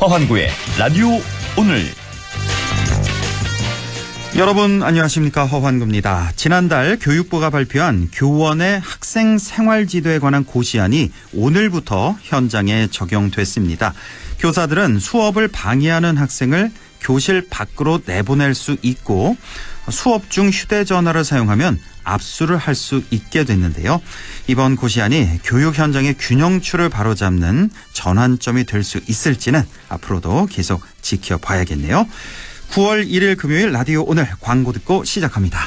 허환구의 라디오 오늘. 여러분 안녕하십니까, 허환구입니다. 지난달 교육부가 발표한 교원의 학생 생활지도에 관한 고시안이 오늘부터 현장에 적용됐습니다. 교사들은 수업을 방해하는 학생을 교실 밖으로 내보낼 수 있고 수업 중 휴대전화를 사용하면 압수를 할 수 있게 됐는데요. 이번 고시안이 교육 현장의 균형추를 바로잡는 전환점이 될 수 있을지는 앞으로도 계속 지켜봐야겠네요. 9월 1일 금요일 라디오 오늘 광고 듣고 시작합니다.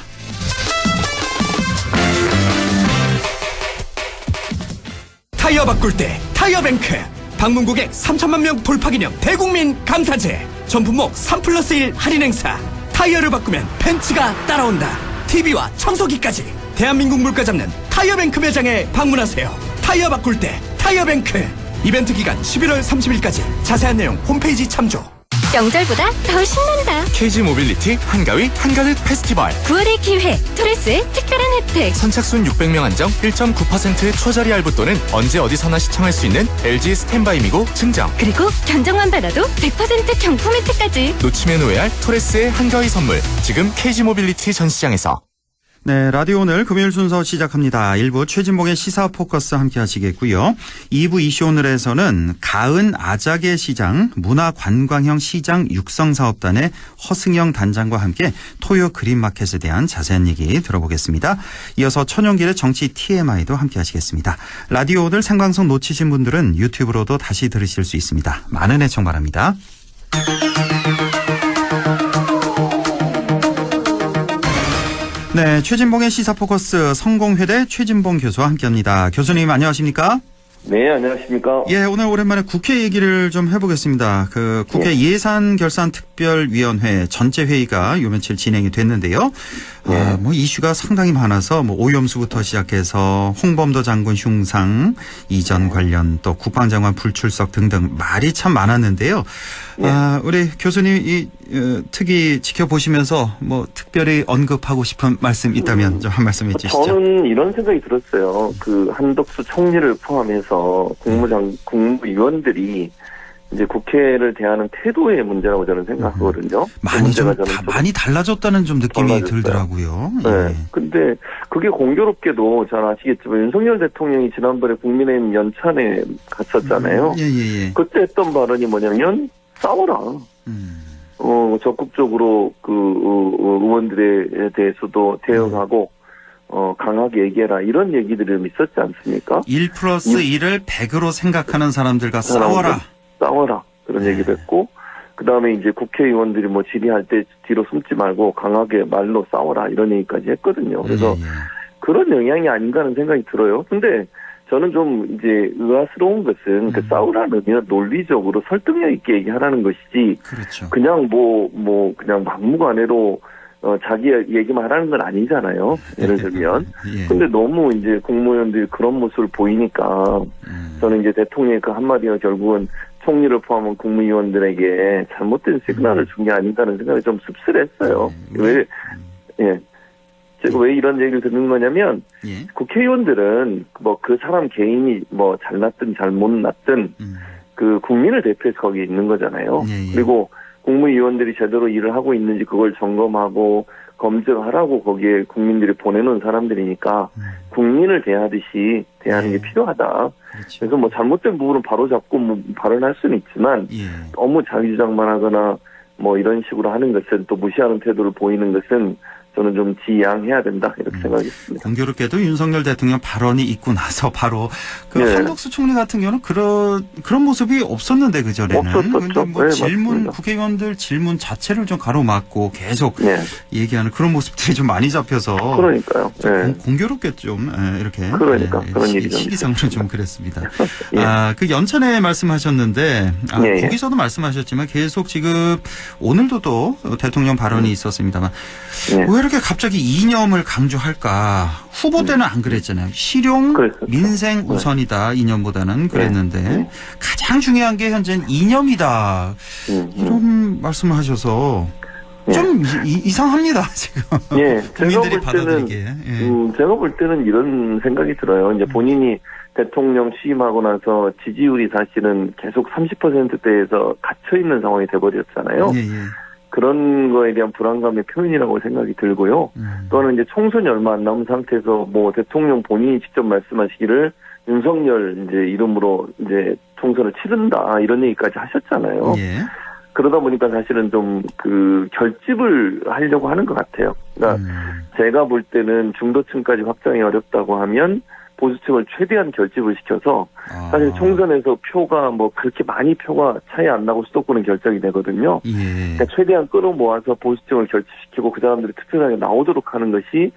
타이어 바꿀 때 타이어뱅크 방문 고객 3천만 명 돌파 기념 대국민 감사제 전품목 3+1 할인 행사. 타이어를 바꾸면 벤츠가 따라온다. TV와 청소기까지 대한민국 물가 잡는 타이어뱅크 매장에 방문하세요. 타이어 바꿀 때 타이어뱅크. 이벤트 기간 11월 30일까지. 자세한 내용 홈페이지 참조. 명절보다 더 신난다. KG 모빌리티 한가위 한가득 페스티벌. 9월의 기회, 토레스의 특별한 혜택. 선착순 600명 한정 1.9% 초저리 할부 또는 언제 어디서나 시청할 수 있는 LG 스탠바이미고 증정. 그리고 견적만 받아도 100% 경품 혜택까지. 놓치면 후회할 토레스의 한가위 선물. 지금 KG 모빌리티 전시장에서. 네, 라디오 오늘 금요일 순서 시작합니다. 1부 최진봉의 시사 포커스 함께 하시겠고요. 2부 이슈 오늘에서는 가은 아자개 시장 문화관광형 시장 육성사업단의 허승영 단장과 함께 토요 그린마켓에 대한 자세한 얘기 들어보겠습니다. 이어서 천연길의 정치 TMI도 함께 하시겠습니다. 라디오 오늘 생방송 놓치신 분들은 유튜브로도 다시 들으실 수 있습니다. 많은 애청 바랍니다. 네, 최진봉의 시사포커스 성공회대 최진봉 교수와 함께합니다. 교수님 안녕하십니까? 네, 안녕하십니까? 예, 오늘 오랜만에 국회 얘기를 좀 해보겠습니다. 그 국회 예산결산특별위원회 전체 회의가 요 며칠 진행이 됐는데요. 뭐 이슈가 상당히 많아서 뭐 오염수부터 시작해서 홍범도 장군 흉상 이전 관련 또 국방장관 불출석 등등 말이 참 많았는데요. 우리 교수님 이 특위 지켜보시면서 뭐 특별히 언급하고 싶은 말씀 있다면 좀 한 말씀 해주시죠. 저는 이런 생각이 들었어요. 그 한덕수 총리를 포함해서 국무위원들이 이제 국회를 대하는 태도의 문제라고 저는 생각하거든요. 많이 달라졌다는 좀 느낌이 달라졌어요. 들더라고요. 네. 예. 근데 그게 공교롭게도 잘 아시겠지만 윤석열 대통령이 지난번에 국민의힘 연찬에 갔었잖아요. 예. 그때 했던 발언이 뭐냐면 싸워라. 적극적으로 그 의원들에 대해서도 대응하고 강하게 얘기해라. 이런 얘기들이 좀 있었지 않습니까? 1+1을 100으로 생각하는 사람들과 싸워라. 그런 얘기도 했고, 그 다음에 이제 국회의원들이 뭐 질의할 때 뒤로 숨지 말고 강하게 말로 싸워라. 이런 얘기까지 했거든요. 그래서 그런 영향이 아닌가 하는 생각이 들어요. 근데 저는 좀 이제 의아스러운 것은 그 싸우라는 의미는 논리적으로 설득력 있게 얘기하라는 것이지. 그렇죠. 그냥 그냥 막무가내로 자기 얘기만 하라는 건 아니잖아요. 예를 들면. 근데 너무 이제 국무위원들이 그런 모습을 보이니까 저는 이제 대통령의 그 한마디가 결국은 총리를 포함한 국무위원들에게 잘못된 시그널을 준 게 아닌가는 생각이 좀 씁쓸했어요. 제가 왜 이런 얘기를 듣는 거냐면 국회의원들은 뭐 그 사람 개인이 뭐 잘났든 잘못났든 그 국민을 대표해서 거기 있는 거잖아요. 그리고 국무위원들이 제대로 일을 하고 있는지 그걸 점검하고 검증하라고 거기에 국민들이 보내놓은 사람들이니까 국민을 대하듯이 대하는 게 필요하다. 그렇죠. 그래서 뭐 잘못된 부분은 바로잡고 뭐 발언할 수는 있지만 너무 자기 주장만 하거나 뭐 이런 식으로 하는 것은 또 무시하는 태도를 보이는 것은 저는 좀 지양해야 된다 이렇게 생각했습니다. 공교롭게도 윤석열 대통령 발언이 있고 나서 바로 그 한덕수 총리 같은 경우는 그런 모습이 없었는데 그 전에는 없었죠. 뭐 질문 맞습니다. 국회의원들 질문 자체를 좀 가로막고 계속 얘기하는 그런 모습들이 좀 많이 잡혀서 그러니까요. 공교롭게 좀 이렇게 그런 일이 시기상으로 좀 그랬습니다. 그 연찬에 말씀하셨는데 거기서도 말씀하셨지만 계속 지금 오늘도 또 대통령 발언이 있었습니다만 왜 이렇게 갑자기 이념을 강조할까? 후보 때는 안 그랬잖아요. 실용, 민생 우선이다. 이념보다는 그랬는데 가장 중요한 게 현재는 이념이다. 이런 말씀을 하셔서 좀 이상합니다 지금. 국민들이 받아들이기에. 제가 볼 때는 이런 생각이 들어요. 이제 본인이 대통령 취임하고 나서 지지율이 사실은 계속 30%대에서 갇혀있는 상황이 돼버렸잖아요. 예. 그런 거에 대한 불안감의 표현이라고 생각이 들고요. 또는 이제 총선이 얼마 안 남은 상태에서 뭐 대통령 본인이 직접 말씀하시기를 윤석열 이제 이름으로 이제 총선을 치른다 이런 얘기까지 하셨잖아요. 예. 그러다 보니까 사실은 좀 그 결집을 하려고 하는 것 같아요. 그러니까 제가 볼 때는 중도층까지 확장이 어렵다고 하면 보수층을 최대한 결집을 시켜서 사실 총선에서 표가 뭐 그렇게 많이 표가 차이 안 나고 수도권은 결정이 되거든요. 예. 그러니까 최대한 끌어모아서 보수층을 결집시키고 그 사람들이 투표장에 나오도록 하는 것이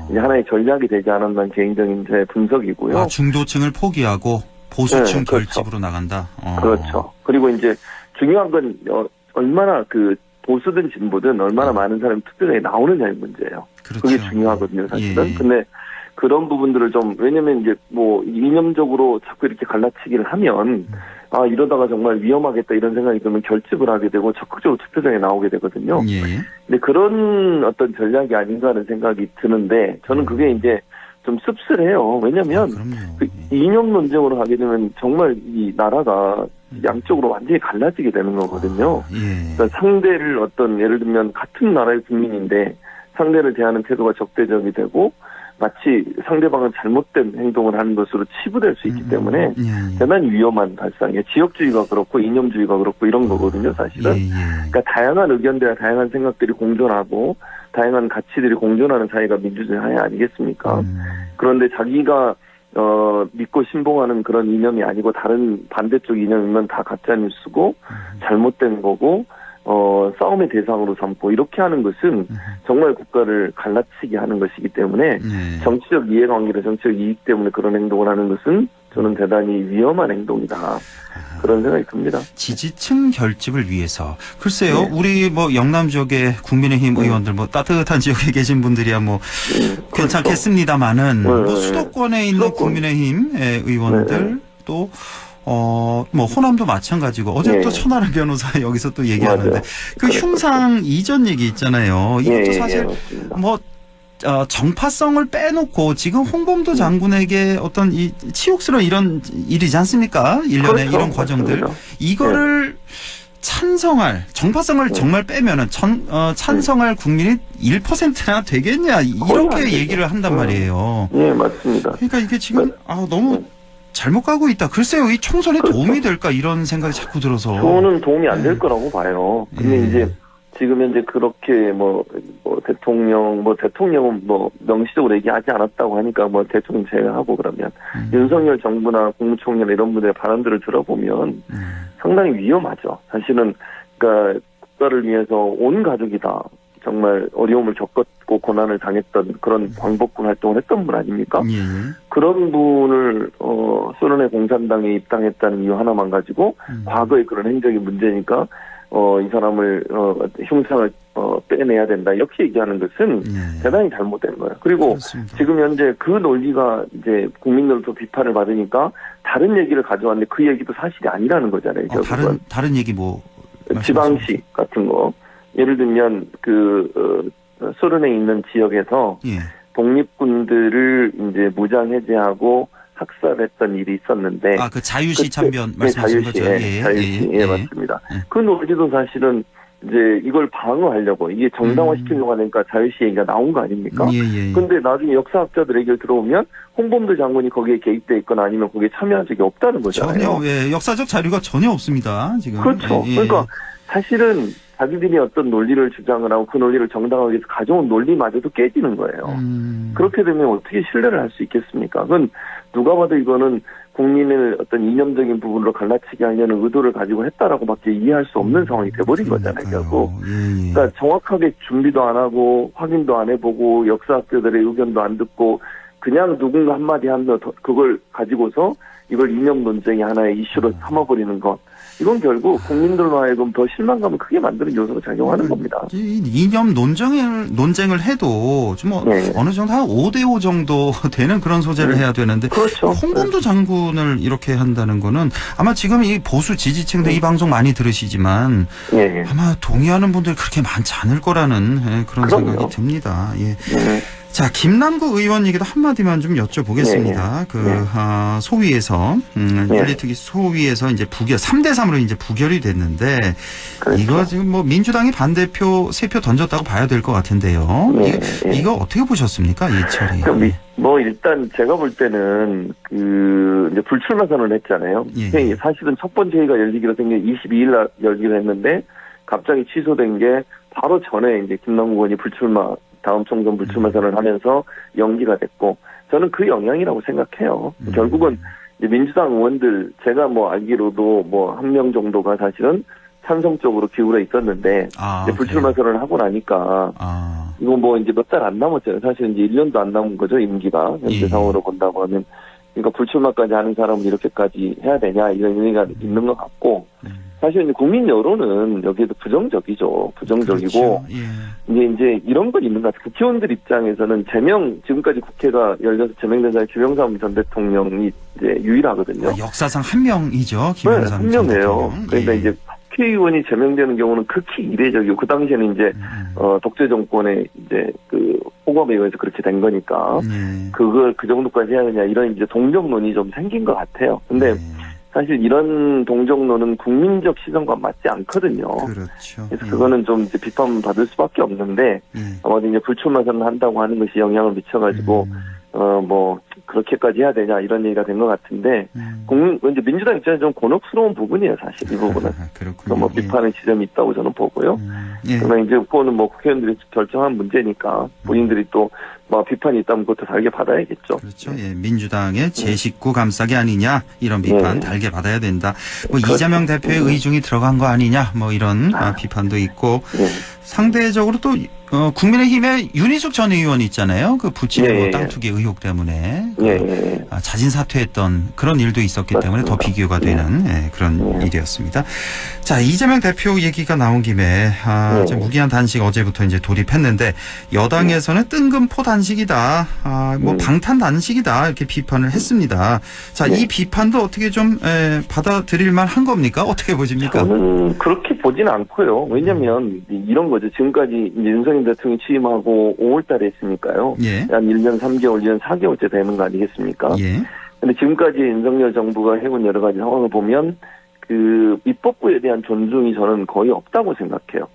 이제 하나의 전략이 되지 않았나 개인적인 제 분석이고요. 중도층을 포기하고 보수층 네, 그렇죠. 결집으로 나간다. 그렇죠. 그리고 이제 중요한 건 얼마나 그 보수든 진보든 얼마나 많은 사람이 투표장에 나오느냐의 문제예요. 그렇죠. 그게 중요하거든요, 사실은. 예. 근데 그런 부분들을 좀, 왜냐면 이제 뭐 이념적으로 자꾸 이렇게 갈라치기를 하면, 이러다가 정말 위험하겠다 이런 생각이 들면 결집을 하게 되고 적극적으로 투표장에 나오게 되거든요. 예. 근데 그런 어떤 전략이 아닌가 하는 생각이 드는데, 저는 그게 이제 좀 씁쓸해요. 왜냐면, 그 이념 논쟁으로 하게 되면 정말 이 나라가 양쪽으로 완전히 갈라지게 되는 거거든요. 예. 그러니까 상대를 어떤 예를 들면 같은 나라의 국민인데 상대를 대하는 태도가 적대적이 되고 마치 상대방은 잘못된 행동을 하는 것으로 치부될 수 있기 때문에 대단히 위험한 발상이에요. 지역주의가 그렇고 이념주의가 그렇고 이런 거거든요, 사실은. 그러니까 다양한 의견들과 다양한 생각들이 공존하고 다양한 가치들이 공존하는 사회가 민주주의 사회 아니겠습니까? 그런데 자기가 믿고 신봉하는 그런 이념이 아니고 다른 반대쪽 이념이면 다 가짜뉴스고 잘못된 거고 싸움의 대상으로 삼고 이렇게 하는 것은 정말 국가를 갈라치게 하는 것이기 때문에 정치적 이해관계나 정치적 이익 때문에 그런 행동을 하는 것은 저는 대단히 위험한 행동이다. 그런 생각이 듭니다. 지지층 결집을 위해서 글쎄요, 네. 우리 뭐 영남 지역의 국민의힘 의원들 뭐 따뜻한 지역에 계신 분들이야 뭐 괜찮겠습니다만은 뭐 수도권에 있는 국민의힘 의원들 또 뭐 호남도 마찬가지고 어제 또 천하람 변호사 여기서 또 얘기하는데 맞아요. 그 흉상 이전 얘기 있잖아요. 이것도 사실 뭐 정파성을 빼놓고 지금 홍범도 장군에게 어떤 이 치욕스러운 이런 일이지 않습니까? 일련의 그렇죠. 이런 과정들. 맞습니다. 이거를 찬성할, 정파성을 정말 빼면은 찬성할 국민이 1%나 되겠냐. 이렇게 얘기를 한단 말이에요. 네, 맞습니다. 그러니까 이게 지금 너무 잘못 가고 있다. 글쎄요, 이 총선에 도움이 될까 이런 생각이 자꾸 들어서. 저는 도움이 안 될 거라고 봐요. 근데 이제 지금 현재 그렇게 대통령은 명시적으로 얘기하지 않았다고 하니까 대통령 제외하고 그러면 윤석열 정부나 국무총리나 이런 분들의 발언들을 들어보면 상당히 위험하죠. 사실은 그러니까 국가를 위해서 온 가족이 다 정말 어려움을 겪었고 고난을 당했던 그런 광복군 활동을 했던 분 아닙니까? 그런 분을 소련의 공산당에 입당했다는 이유 하나만 가지고 과거의 그런 행적이 문제니까 이 사람을 흉상을 빼내야 된다 이렇게 얘기하는 것은 대단히 잘못된 거예요. 그리고 그렇습니다. 지금 현재 그 논리가 이제 국민들로부터 비판을 받으니까 다른 얘기를 가져왔는데 그 얘기도 사실이 아니라는 거잖아요. 다른 얘기 뭐 지방시 같은 거. 예를 들면 소련에 있는 지역에서 독립군들을 이제 무장 해제하고 학살했던 일이 있었는데 그 자유시 참변 말씀하신 거죠? 자유시 맞습니다. 그 논리도 사실은 이제 이걸 방어하려고 이게 정당화시키려고 하니까 자유시 얘기가 나온 거 아닙니까? 그런데 나중에 역사학자들 얘기를 들어보면 홍범도 장군이 거기에 개입돼 있거나 아니면 거기에 참여한 적이 없다는 거잖아요. 전혀 역사적 자료가 전혀 없습니다. 지금. 그렇죠. 그러니까 사실은 자기들이 어떤 논리를 주장을 하고 그 논리를 정당화하기 위해서 가져온 논리마저도 깨지는 거예요. 그렇게 되면 어떻게 신뢰를 할 수 있겠습니까? 그건 누가 봐도 이거는 국민을 어떤 이념적인 부분으로 갈라치게 하려는 의도를 가지고 했다라고밖에 이해할 수 없는 상황이 돼버린 거잖아요, 결국. 그러니까 정확하게 준비도 안 하고 확인도 안 해보고 역사학자들의 의견도 안 듣고 그냥 누군가 한마디 하면 그걸 가지고서 이걸 이념 논쟁의 하나의 이슈로 삼아버리는 것. 이건 결국 국민들로 하여금 더 실망감을 크게 만드는 요소로 작용하는 겁니다. 이념 논쟁을 해도 좀 어느 정도 한 5대5 정도 되는 그런 소재를 해야 되는데 그렇죠. 홍범도 장군을 이렇게 한다는 거는 아마 지금 이 보수 지지층들 이 방송 많이 들으시지만 아마 동의하는 분들이 그렇게 많지 않을 거라는 그런 생각이 듭니다. 자, 김남국 의원 얘기도 한마디만 좀 여쭤보겠습니다. 소위에서, 윤리특위 소위에서 이제 3대3으로 이제 부결이 됐는데, 그렇죠. 이거 지금 뭐 민주당이 반대표 3표 던졌다고 봐야 될 것 같은데요. 이거 어떻게 보셨습니까? 이 처리. 일단 제가 볼 때는 이제 불출마 선언을 했잖아요. 사실은 첫 번째 회의가 열리기로 생긴 22일 날 열기로 했는데, 갑자기 취소된 게 바로 전에 이제 김남국 의원이 다음 총선 불출마 선언을 하면서 연기가 됐고, 저는 그 영향이라고 생각해요. 결국은 이제 민주당 의원들, 제가 알기로도 1명 정도가 사실은 찬성 쪽으로 기울어 있었는데, 이제 불출마 선언을 하고 나니까, 이거 이제 몇 달 안 남았잖아요. 사실 이제 1년도 안 남은 거죠, 임기가. 현재 상황으로 본다고 하면. 그러니까 불출마까지 하는 사람은 이렇게까지 해야 되냐, 이런 의미가 있는 것 같고, 사실 이제 국민 여론은 여기에도 부정적이죠. 부정적이고, 그렇죠. 이제 이런 건 있는 것 같아요. 국회의원들 입장에서는 지금까지 국회가 열려서 제명된 사람이 김영삼 전 대통령이 이제 유일하거든요. 역사상 한 명이죠. 김영삼 전 대통령. 그러니까 이제 국회의원이 제명되는 경우는 극히 이례적이고, 그 당시에는 이제, 독재 정권의 이제 호감에 의해서 그렇게 된 거니까, 그걸 그 정도까지 해야 되냐, 이런 이제 동정론이 좀 생긴 것 같아요. 근데, 사실 이런 동정론은 국민적 시선과 맞지 않거든요. 그렇죠. 그래서 그거는 좀 이제 비판받을 수밖에 없는데, 아마도 이제 불출마 선언 한다고 하는 것이 영향을 미쳐가지고, 그렇게까지 해야 되냐, 이런 얘기가 된 것 같은데, 이제 민주당 입장에서 좀 곤혹스러운 부분이에요, 사실, 이 부분은. 그렇군요. 비판의 지점이 있다고 저는 보고요. 그러나 이제 그거는 국회의원들이 결정한 문제니까, 본인들이 또, 비판이 있다면 그것도 달게 받아야겠죠. 그렇죠. 민주당의 제 식구 감싸기 아니냐, 이런 비판 달게 받아야 된다. 그렇죠. 이재명 대표의 의중이 들어간 거 아니냐, 이런 비판도 있고, 상대적으로 또, 국민의힘의 윤희숙 전 의원이 있잖아요. 그 부친의 땅 투기 의혹 때문에 자진 사퇴했던 그런 일도 있었기 때문에 더 비교가 되는 그런 일이었습니다. 자, 이재명 대표 얘기가 나온 김에 이제 무기한 단식 어제부터 이제 돌입했는데, 여당에서는 뜬금포 단식이다, 방탄 단식이다, 이렇게 비판을 했습니다. 자, 이 비판도 어떻게 좀 받아들일 만한 겁니까? 어떻게 보십니까? 저는 그렇게 보지는 않고요. 왜냐하면 이런 거죠. 지금까지 윤석열 대통령이 취임하고 5월 달에 했으니까요. 한 1년 3개월, 1년 4개월째 되는 거 아니겠습니까? 근데 지금까지 윤석열 정부가 해온 여러 가지 상황을 보면 입법부에 대한 존중이 저는 거의 없다고 생각해요.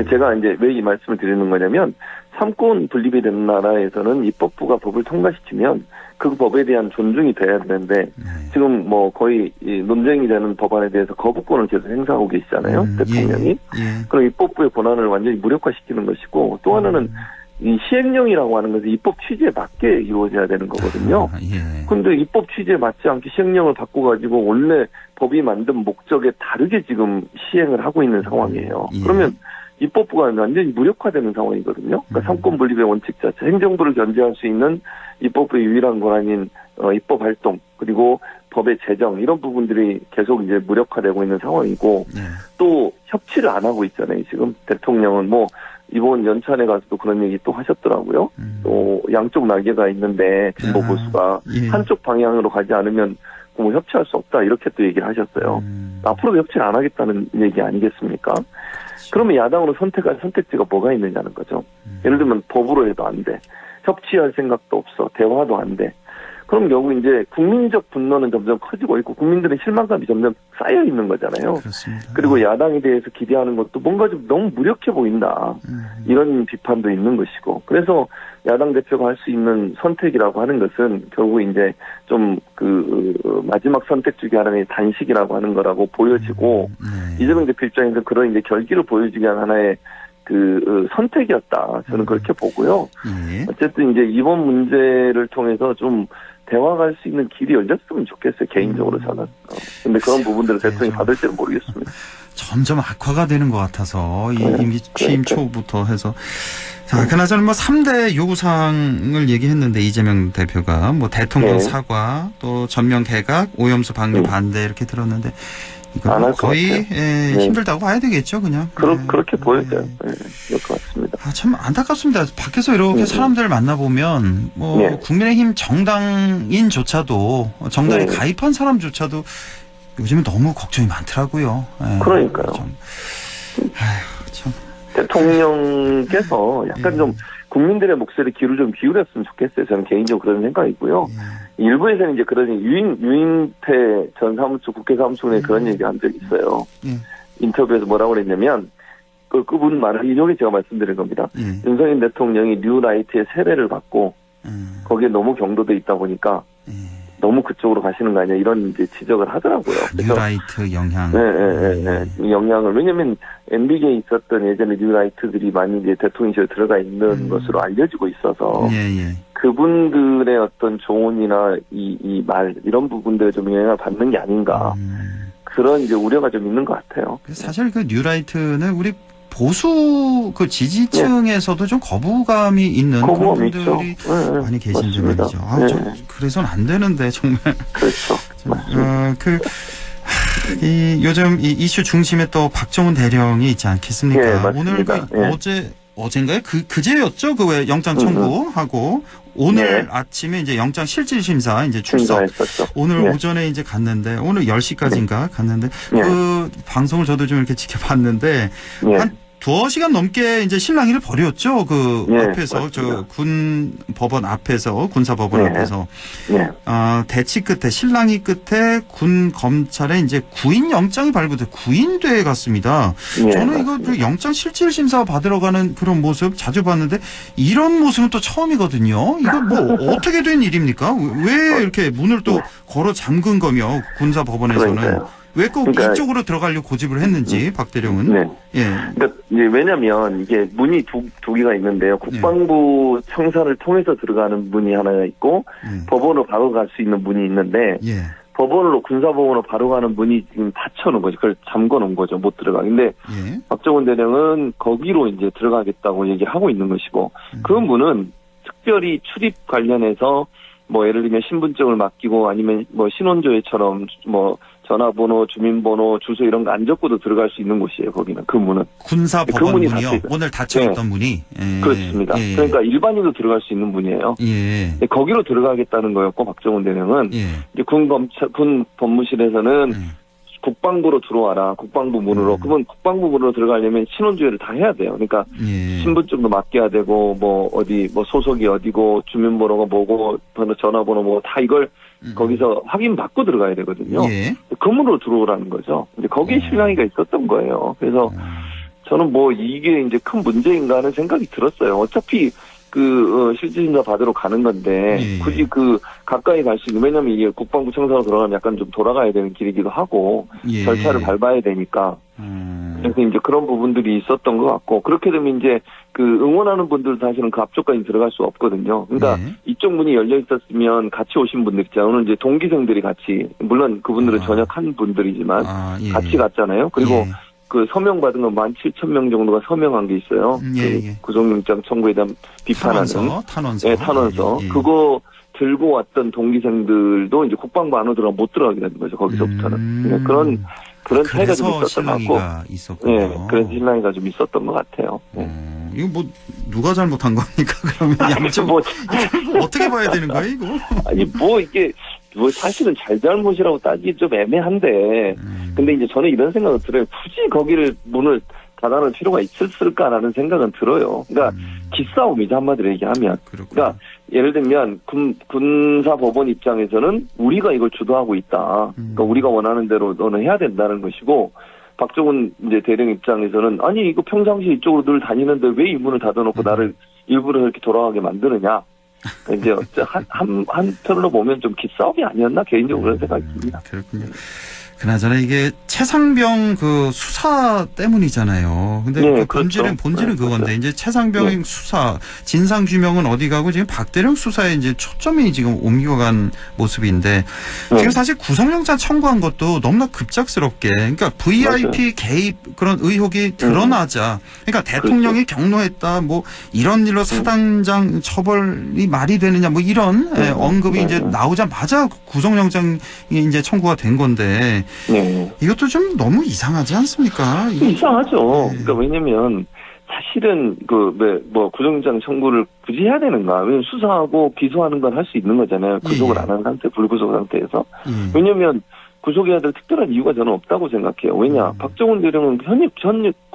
제가 이제 왜 이 말씀을 드리는 거냐면, 삼권 분립이 된 나라에서는 입법부가 법을 통과시키면 그 법에 대한 존중이 돼야 되는데, 지금 거의 논쟁이 되는 법안에 대해서 거부권을 계속 행사하고 계시잖아요, 대통령이. 그럼 입법부의 권한을 완전히 무력화시키는 것이고, 또 하나는 이 시행령이라고 하는 것은 입법 취지에 맞게 이루어져야 되는 거거든요. 그런데 입법 취지에 맞지 않게 시행령을 바꿔가지고 원래 법이 만든 목적에 다르게 지금 시행을 하고 있는 상황이에요. 그러면 입법부가 완전히 무력화되는 상황이거든요. 그러니까 삼권 분립의 원칙 자체, 행정부를 견제할 수 있는 입법부의 유일한 권한인 입법 활동, 그리고 법의 제정, 이런 부분들이 계속 이제 무력화되고 있는 상황이고, 또 협치를 안 하고 있잖아요. 지금 대통령은 이번 연찬에 가서도 그런 얘기 또 하셨더라고요. 또 양쪽 날개가 있는데 진보 보수가 한쪽 방향으로 가지 않으면 협치할 수 없다, 이렇게 또 얘기를 하셨어요. 앞으로도 협치를 안 하겠다는 얘기 아니겠습니까? 그러면 야당으로 선택할 선택지가 뭐가 있느냐는 거죠. 예를 들면 법으로 해도 안 돼. 협치할 생각도 없어. 대화도 안 돼. 그럼 결국 이제 국민적 분노는 점점 커지고 있고, 국민들의 실망감이 점점 쌓여 있는 거잖아요. 그렇습니다. 그리고 야당에 대해서 기대하는 것도 뭔가 좀 너무 무력해 보인다, 이런 비판도 있는 것이고, 그래서 야당 대표가 할 수 있는 선택이라고 하는 것은 결국 이제 좀 마지막 선택 중에 하나의 단식이라고 하는 거라고 보여지고, 이재명 대표 입장에서 그런 이제 결기를 보여주기 위한 하나의 선택이었다, 저는 그렇게 보고요. 어쨌든 이제 이번 문제를 통해서 좀 대화할 수 있는 길이 열렸으면 좋겠어요, 개인적으로 저는. 근데 그런 부분들을 대통령이 받을지는 모르겠습니다. 점점 악화가 되는 것 같아서, 임기 취임 초부터 해서. 자, 그나저나 3대 요구사항을 얘기했는데, 이재명 대표가 대통령 사과, 또 전면 개각, 오염수 방류 반대, 이렇게 들었는데, 이건 거의 힘들다고 봐야 되겠죠, 그냥. 그렇게 보여져요. 그럴 것 같습니다. 참 안타깝습니다. 밖에서 이렇게 사람들을 만나보면, 국민의힘 정당인조차도, 정당에 가입한 사람조차도 요즘에 너무 걱정이 많더라고요. 그러니까요. 참. 대통령께서 약간 좀 국민들의 목소리 귀를 좀 기울였으면 좋겠어요. 저는 개인적으로 그런 생각이고요. 일부에서는 이제 그런 유인태 전 국회 사무총장이 그런 얘기 한 적이 있어요. 인터뷰에서 뭐라고 그랬냐면 그분 말을 인용해 제가 말씀드린 겁니다. 윤석열 대통령이 뉴라이트의 세례를 받고 거기에 너무 경도돼 있다 보니까 너무 그쪽으로 가시는 거 아니냐 이런 이제 지적을 하더라고요. 뉴라이트 영향. 네. 영향을 왜냐하면 MB계에 있었던 예전에 뉴라이트들이 많이 이제 대통령실에 들어가 있는 것으로 알려지고 있어서 그분들의 어떤 조언이나 이 말 이런 부분들에 좀 영향을 받는 게 아닌가 그런 이제 우려가 좀 있는 것 같아요. 사실 그 뉴라이트는 우리 보수 그 지지층에서도 좀 거부감이 있는 그런 분들이 많이 계신데 말이죠. 그래서는 안 되는데 정말. 그렇죠. 요즘 이 이슈 중심에 또 박정훈 대령이 있지 않겠습니까? 오늘 어젠가요? 그제였죠? 그 왜 영장 청구하고 오늘 아침에 이제 영장 실질 심사 이제 출석. 오늘 오전에 이제 갔는데 오늘 10시까지인가 갔는데 그 방송을 저도 좀 이렇게 지켜봤는데 한 2시간 넘게 이제 실랑이를 벌였죠. 그 앞에서 저 군 법원 앞에서 군사 법원 앞에서 대치 끝에 실랑이 끝에 군 검찰에 이제 구인 영장이 발부돼 구인대에 갔습니다. 저는 이거 그 영장 실질 심사 받으러 가는 그런 모습 자주 봤는데 이런 모습은 또 처음이거든요. 이거 뭐 어떻게 된 일입니까? 왜 이렇게 문을 또 걸어 잠근 거며 군사 법원에서는 왜 꼭 이쪽으로 들어가려고 고집을 했는지 박 대령은. 그러니까 이제 왜냐면 이게 문이 두 개가 있는데요. 국방부 청사를 통해서 들어가는 문이 하나가 있고 법원으로 바로 갈 수 있는 문이 있는데 법원으로 군사법원으로 바로 가는 문이 지금 닫혀놓은 거죠. 그걸 잠궈놓은 거죠. 못 들어가. 근데 박정훈 대령은 거기로 이제 들어가겠다고 얘기하고 있는 것이고 그 문은 특별히 출입 관련해서 뭐 예를 들면 신분증을 맡기고 아니면 뭐 신원조회처럼 뭐 전화번호, 주민번호, 주소 이런 거 안 적고도 들어갈 수 있는 곳이에요. 거기는 그 문은. 군사법원 그 문이요. 오늘 닫혀있던 문이. 그렇습니다. 그러니까 일반인도 들어갈 수 있는 문이에요. 거기로 들어가겠다는 거였고 박정훈 대령은 이제 군 법무실에서는 국방부로 들어와라. 국방부 문으로. 그러면 국방부 문으로 들어가려면 신원조회를 다 해야 돼요. 그러니까 신분증도 맡겨야 되고 뭐 어디 뭐 소속이 어디고 주민번호가 뭐고 전화번호 뭐 다 이걸 거기서 확인받고 들어가야 되거든요. 그 문으로 들어오라는 거죠. 이제 거기에 실랑이가 있었던 거예요. 그래서 저는 뭐 이게 이제 큰 문제인가 하는 생각이 들었어요. 어차피 실질심사 받으러 가는 건데 굳이 가까이 갈 수 있는 왜냐면 이게 국방부 청사로 들어가면 약간 좀 돌아가야 되는 길이기도 하고 절차를 밟아야 되니까 그래서 이제 그런 부분들이 있었던 것 같고 그렇게 되면 이제 응원하는 분들 사실은 그 앞쪽까지 들어갈 수 없거든요. 그러니까 이쪽 문이 열려 있었으면 같이 오신 분들 있잖아요. 오늘 이제 동기생들이 같이 물론 그분들은 전역한 분들이지만 같이 갔잖아요. 그리고 그 서명 받은 건 17,000명 정도가 서명한 게 있어요. 구속영장 청구에 대한 비판하는 탄원서. 그거 들고 왔던 동기생들도 이제 국방부 안으로 들어가 못 들어가게 되는 거죠. 거기서부터는. 그런 차이가 좀 있었던 것 같고. 그래서 실랑이가 좀 있었던 것 같아요. 이거 뭐 누가 잘못한 겁니까? 그러면 양쪽 어떻게 봐야 되는 거예요, 이거? 아니 뭐 이게 뭐 사실은 잘잘못이라고 따지기 좀 애매한데 근데 이제 저는 이런 생각을 들어요. 굳이 거기를 문을 닫아놓을 필요가 있었을까라는 생각은 들어요. 그러니까 기싸움이죠 한마디로 얘기하면. 그러니까 예를 들면 군사법원 입장에서는 우리가 이걸 주도하고 있다. 그러니까 우리가 원하는 대로 너는 해야 된다는 것이고 박정훈 이제 대령 입장에서는 아니 이거 평상시 이쪽으로 늘 다니는데 왜 이 문을 닫아놓고 나를 일부러 이렇게 돌아가게 만드느냐. 이제 한편으로 보면 좀 기싸움이 아니었나 개인적으로 그런 생각이 듭니다. 그렇군요. 그나저나 이게 최상병 그 수사 때문이잖아요. 근데 본질은 그건데 이제 최상병 수사 진상 규명은 어디 가고 지금 박 대령 수사에 이제 초점이 지금 옮겨간 모습인데 지금 사실 구속영장 청구한 것도 너무나 급작스럽게 그러니까 VIP 개입 그런 의혹이 드러나자 그러니까 대통령이 경로했다 뭐 이런 일로 사단장 처벌이 말이 되느냐 뭐 이런 언급이 이제 나오자마자 구속영장이 이제 청구가 된 건데. 이것도 좀 너무 이상하지 않습니까? 이상하죠. 그러니까 왜냐면 사실은 구속영장 청구를 굳이 해야 되는가? 왜냐면 수사하고 기소하는 건 할 수 있는 거잖아요. 구속을 안 한 상태, 불구속 상태에서. 왜냐면 구속해야 될 특별한 이유가 저는 없다고 생각해요. 왜냐, 박정훈 대령은 현역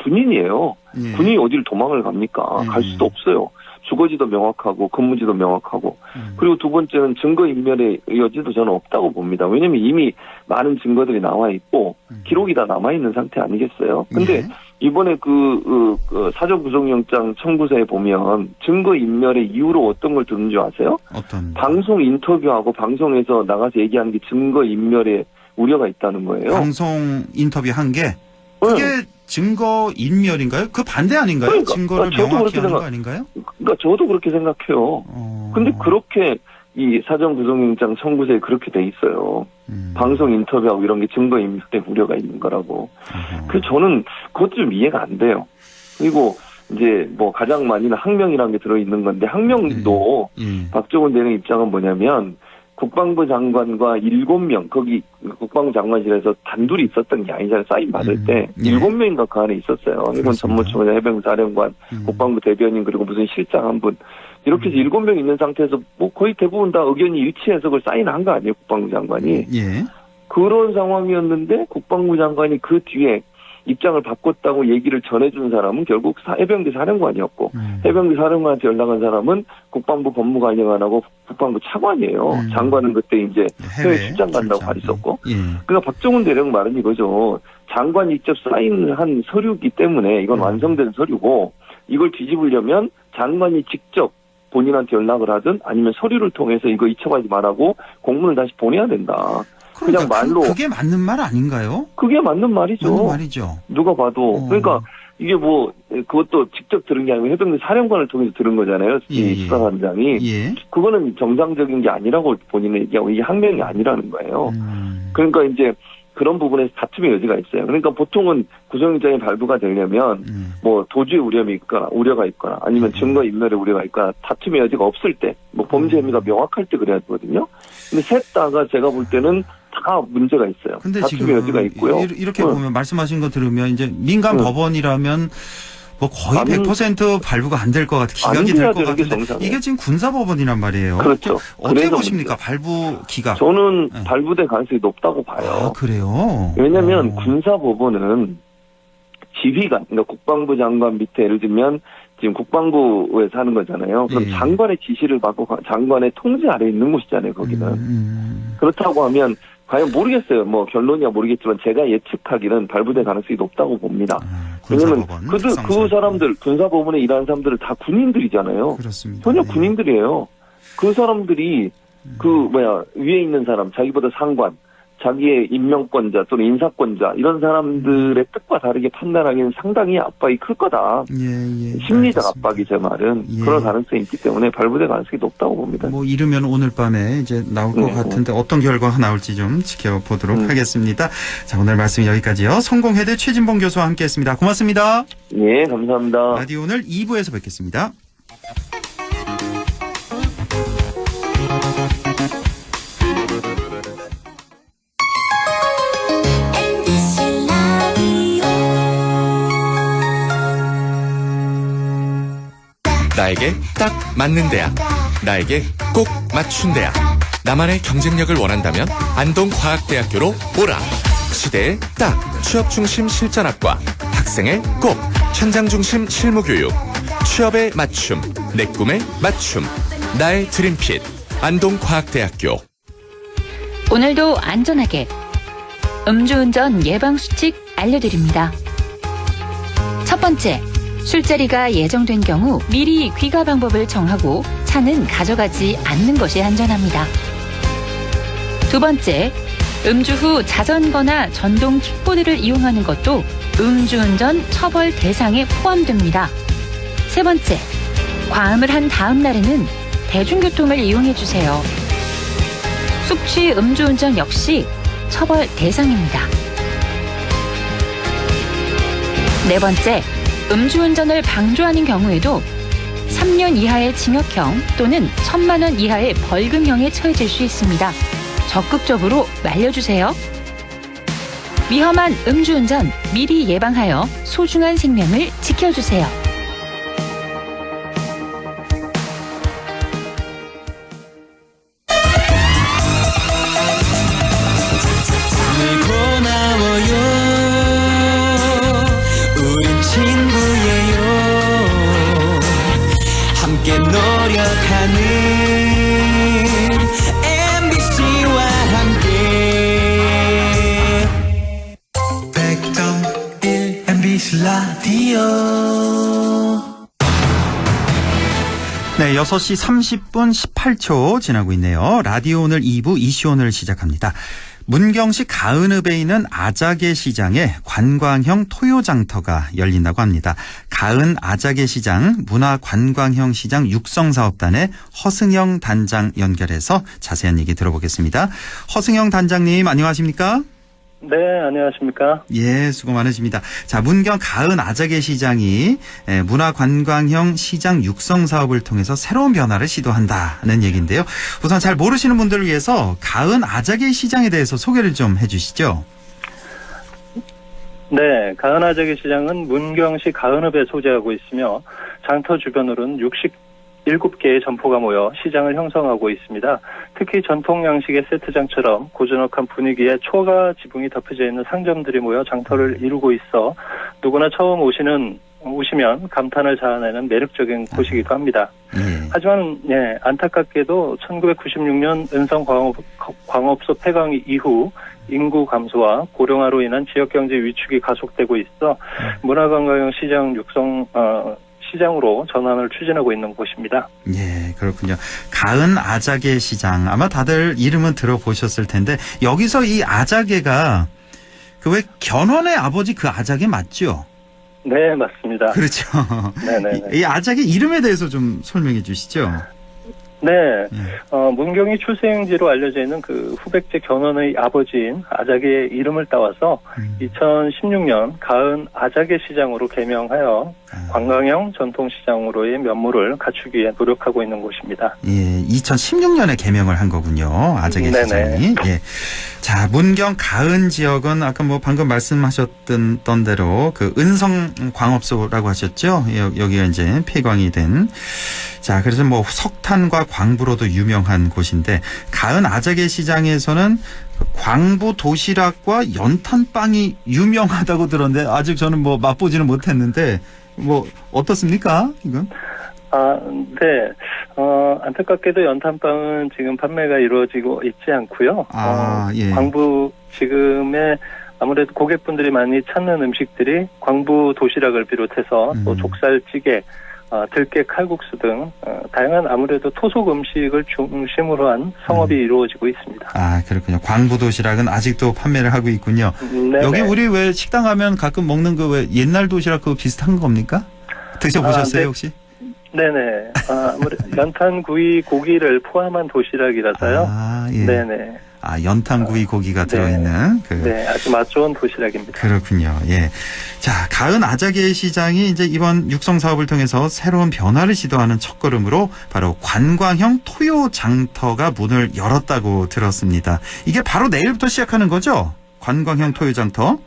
군인이에요. 예. 군인이 어디를 도망을 갑니까? 갈 수도 없어요. 주거지도 명확하고 근무지도 명확하고 그리고 두 번째는 증거인멸의 여지도 저는 없다고 봅니다. 왜냐하면 이미 많은 증거들이 나와 있고 기록이 다 남아 있는 상태 아니겠어요? 근데 예. 이번에 그 사전 구속영장 청구서에 보면 증거인멸의 이유로 어떤 걸 들은 줄 아세요? 어떤? 방송 인터뷰하고 방송에서 나가서 얘기하는 게 증거인멸의 우려가 있다는 거예요. 방송 인터뷰 한 게 그게 증거 인멸인가요? 그 반대 아닌가요? 그러니까, 증거를 저도 명확히 그렇게 하는 거 생각- 아닌가요? 그러니까 저도 그렇게 생각해요. 근데 그렇게 이 사전 구속영장 청구서에 그렇게 돼 있어요. 방송 인터뷰하고 이런 게 증거인멸의 우려가 있는 거라고. 그래서 저는 그것도 좀 이해가 안 돼요. 그리고 이제 뭐 가장 많이는 항명이라는 게 들어있는 건데 항명도 박정훈 대령 입장은 뭐냐면 국방부 장관과 7명 거기 국방부 장관실에서 단둘이 있었던 게 아니잖아요. 사인 받을 때 7명인가 그 안에 있었어요. 일본 전무총장, 해병사령관, 국방부 대변인 그리고 무슨 실장 한 분. 이렇게 해서 7명 있는 상태에서 뭐 거의 대부분 다 의견이 일치해서 그걸 사인한 거 아니에요. 국방부 장관이. 예. 그런 상황이었는데 국방부 장관이 그 뒤에 입장을 바꿨다고 얘기를 전해준 사람은 결국 해병대 사령관이었고 해병대 사령관한테 연락한 사람은 국방부 법무관여관하고 국방부 차관이에요. 장관은 그때 이제 해외 출장 간다고 가르쳤고. 예. 그러니까 박정훈 대령 말은 이거죠. 장관이 직접 사인한 서류이기 때문에 이건 완성된 서류고 이걸 뒤집으려면 장관이 직접 본인한테 연락을 하든 아니면 서류를 통해서 이거 잊혀가지 말라고 공문을 다시 보내야 된다. 그냥 말로. 그게 맞는 말 아닌가요? 그게 맞는 말이죠. 맞는 말이죠. 누가 봐도. 그러니까 이게 뭐 그것도 직접 들은 게 아니고 해병대 사령관을 통해서 들은 거잖아요. 이 수사관장이. 예. 그거는 정상적인 게 아니라고 본인은 얘기하고 이게 항명이 아니라는 거예요. 그러니까 이제 그런 부분에서 다툼의 여지가 있어요. 그러니까 보통은 구속영장이 발부가 되려면 뭐 도주의 우려가 있거나 아니면 증거인멸의 우려가 있거나 다툼의 여지가 없을 때 뭐 범죄 혐의가 명확할 때 그래야 되거든요. 근데 셋 다가 제가 볼 때는 다 문제가 있어요. 근데 다툼의 지금 여지가 있고요. 이렇게 보면 말씀하신 거 들으면 이제 민간 법원이라면 뭐 거의 100% 발부가 안 될 것 같아 기각이 될 것 같은데 이게 지금 군사법원이란 말이에요. 그렇죠. 어떻게 보십니까? 발부 기각. 저는 발부될 가능성이 높다고 봐요. 아, 그래요? 왜냐하면 군사법원은 지휘관, 그러니까 국방부 장관 밑에 예를 들면 지금 국방부에서 하는 거잖아요. 그럼 장관의 지시를 받고 장관의 통제 아래에 있는 곳이잖아요. 거기는. 그렇다고 하면 과연 모르겠어요. 뭐 결론이야 모르겠지만 제가 예측하기는 발부될 가능성이 높다고 봅니다. 왜냐면 그 사람들 군사법원에 일하는 사람들은 다 군인들이잖아요. 그렇습니다. 전혀 군인들이에요. 그 사람들이 위에 있는 사람, 자기보다 상관, 자기의 임명권자 또는 인사권자 이런 사람들의 뜻과 다르게 판단하기는 상당히 압박이 클 거다. 심리적 압박이 제 말은 그럴 가능성이 있기 때문에 발부될 가능성이 높다고 봅니다. 뭐 이르면 오늘 밤에 이제 나올 것 같은데 어떤 결과가 나올지 좀 지켜보도록 하겠습니다. 자, 오늘 말씀 여기까지요. 성공회대 최진봉 교수와 함께했습니다. 고맙습니다. 예, 감사합니다. 라디오 오늘 2부에서 뵙겠습니다. 나에게 딱 맞는 대학, 나에게 꼭 맞춘 대학. 나만의 경쟁력을 원한다면 안동과학대학교로 오라. 시대의 딱 취업 중심 실전학과, 학생의 꼭 현장 중심 실무교육, 취업의 맞춤, 내 꿈의 맞춤, 나의 드림핏 안동과학대학교. 오늘도 안전하게 음주운전 예방수칙 알려드립니다. 첫 번째, 술자리가 예정된 경우 미리 귀가 방법을 정하고 차는 가져가지 않는 것이 안전합니다. 두 번째, 음주 후 자전거나 전동 킥보드를 이용하는 것도 음주운전 처벌 대상에 포함됩니다. 세 번째, 과음을 한 다음 날에는 대중교통을 이용해 주세요. 숙취 음주운전 역시 처벌 대상입니다. 네 번째, 음주운전을 방조하는 경우에도 3년 이하의 징역형 또는 1,000만 원 이하의 벌금형에 처해질 수 있습니다. 적극적으로 말려주세요. 위험한 음주운전 미리 예방하여 소중한 생명을 지켜주세요. 함께 노력하는 MBC와 함께 100.1 MBC 라디오. 네, 6시 30분 18초 지나고 있네요. 라디오 오늘 2부 이슈오늘 시작합니다. 문경시 가은읍에 있는 아자개 시장에 관광형 토요장터가 열린다고 합니다. 가은 아자개 시장 문화관광형 시장 육성사업단의 허승영 단장 연결해서 자세한 얘기 들어보겠습니다. 허승영 단장님 안녕하십니까? 네, 안녕하십니까? 예, 수고 많으십니다. 자, 문경 가은 아자개 시장이 문화관광형 시장 육성 사업을 통해서 새로운 변화를 시도한다는 얘기인데요. 우선 잘 모르시는 분들을 위해서 가은 아자개 시장에 대해서 소개를 좀 해주시죠. 네, 가은 아자개 시장은 문경시 가은읍에 소재하고 있으며 장터 주변으로는 67개의 점포가 모여 시장을 형성하고 있습니다. 특히 전통 양식의 세트장처럼 고즈넉한 분위기에 초가 지붕이 덮여져 있는 상점들이 모여 장터를 이루고 있어 누구나 처음 오시면 감탄을 자아내는 매력적인 곳이기도 합니다. 하지만 안타깝게도 1996년 은성광업소 폐광 이후 인구 감소와 고령화로 인한 지역경제 위축이 가속되고 있어 문화관광형 시장으로 전환을 추진하고 있는 곳입니다. 예, 그렇군요. 가은 아자개 시장 아마 다들 이름은 들어보셨을 텐데 여기서 이 아자개가 그 왜 견훤의 아버지 그 아자개 맞죠? 네, 맞습니다. 그렇죠. 네네. 이 아자개 이름에 대해서 좀 설명해 주시죠. 네, 문경이 출생지로 알려져 있는 그 후백제 견훤의 아버지인 아자개의 이름을 따와서 2016년 가은 아자개 시장으로 개명하여 관광형 전통시장으로의 면모를 갖추기 위해 노력하고 있는 곳입니다. 예, 2016년에 개명을 한 거군요. 아자개 시장이. 예. 자, 문경 가은 지역은 아까 뭐 방금 말씀하셨던 대로 그 은성광업소라고 하셨죠. 여기가 이제 폐광이 된. 자, 그래서 뭐 석탄과 광부로도 유명한 곳인데 가은 아자개 시장에서는 광부 도시락과 연탄빵이 유명하다고 들었는데 아직 저는 뭐 맛보지는 못했는데 뭐 어떻습니까? 이건? 네. 안타깝게도 연탄빵은 지금 판매가 이루어지고 있지 않고요. 예. 광부 지금의 아무래도 고객분들이 많이 찾는 음식들이 광부 도시락을 비롯해서 또 족살찌개, 들깨 칼국수 등 다양한 아무래도 토속 음식을 중심으로 한 성업이 이루어지고 있습니다. 아, 그렇군요. 광부 도시락은 아직도 판매를 하고 있군요. 네네. 여기 우리 왜 식당 가면 가끔 먹는 그 왜 옛날 도시락 그거 비슷한 겁니까? 드셔보셨어요, 네. 혹시? 네네. 아무래도 연탄구이 고기를 포함한 도시락이라서요. 예. 네네. 연탄구이 고기가 들어있는. 네, 아주 맛 좋은 도시락입니다. 그렇군요. 예. 자, 가은 아자개 시장이 이제 이번 육성 사업을 통해서 새로운 변화를 시도하는 첫걸음으로 바로 관광형 토요 장터가 문을 열었다고 들었습니다. 이게 바로 내일부터 시작하는 거죠? 관광형 토요 장터.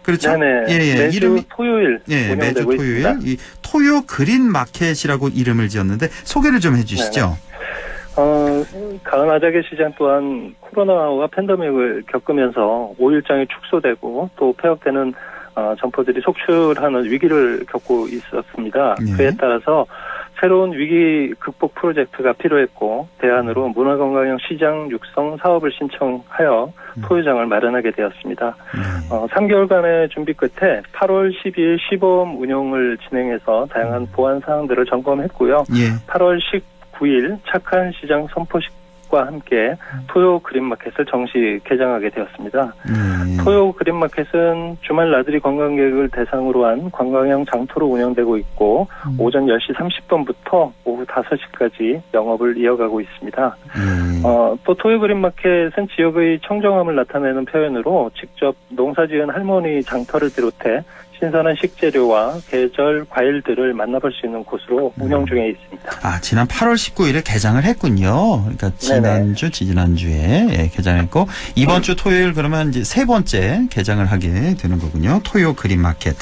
그렇죠? 네네. 예. 매주 이름이 토요일 운영되고 매주 토요일. 있습니다. 이 토요 그린 마켓이라고 이름을 지었는데 소개를 좀 해주시죠. 가은 아자개 시장 또한 코로나와 팬데믹을 겪으면서 오일장이 축소되고 또 폐업되는 점포들이 속출하는 위기를 겪고 있었습니다. 그에 따라서 새로운 위기 극복 프로젝트가 필요했고 대안으로 문화관광형 시장 육성 사업을 신청하여 토요장을 마련하게 되었습니다. 3개월간의 준비 끝에 8월 12일 시범 운영을 진행해서 다양한 보안 사항들을 점검했고요. 8월 19일 착한 시장 선포식과 함께 토요 그린마켓을 정식 개장하게 되었습니다. 토요 그린마켓은 주말 나들이 관광객을 대상으로 한 관광형 장터로 운영되고 있고 오전 10시 30분부터 오후 5시까지 영업을 이어가고 있습니다. 또 토요 그린마켓은 지역의 청정함을 나타내는 표현으로 직접 농사지은 할머니 장터를 비롯해 신선한 식재료와 계절 과일들을 만나볼 수 있는 곳으로 운영 중에 있습니다. 지난 8월 19일에 개장을 했군요. 그러니까 지난주에 개장했고 이번 주 토요일 그러면 이제 세 번째 개장을 하게 되는 거군요. 토요 그린마켓.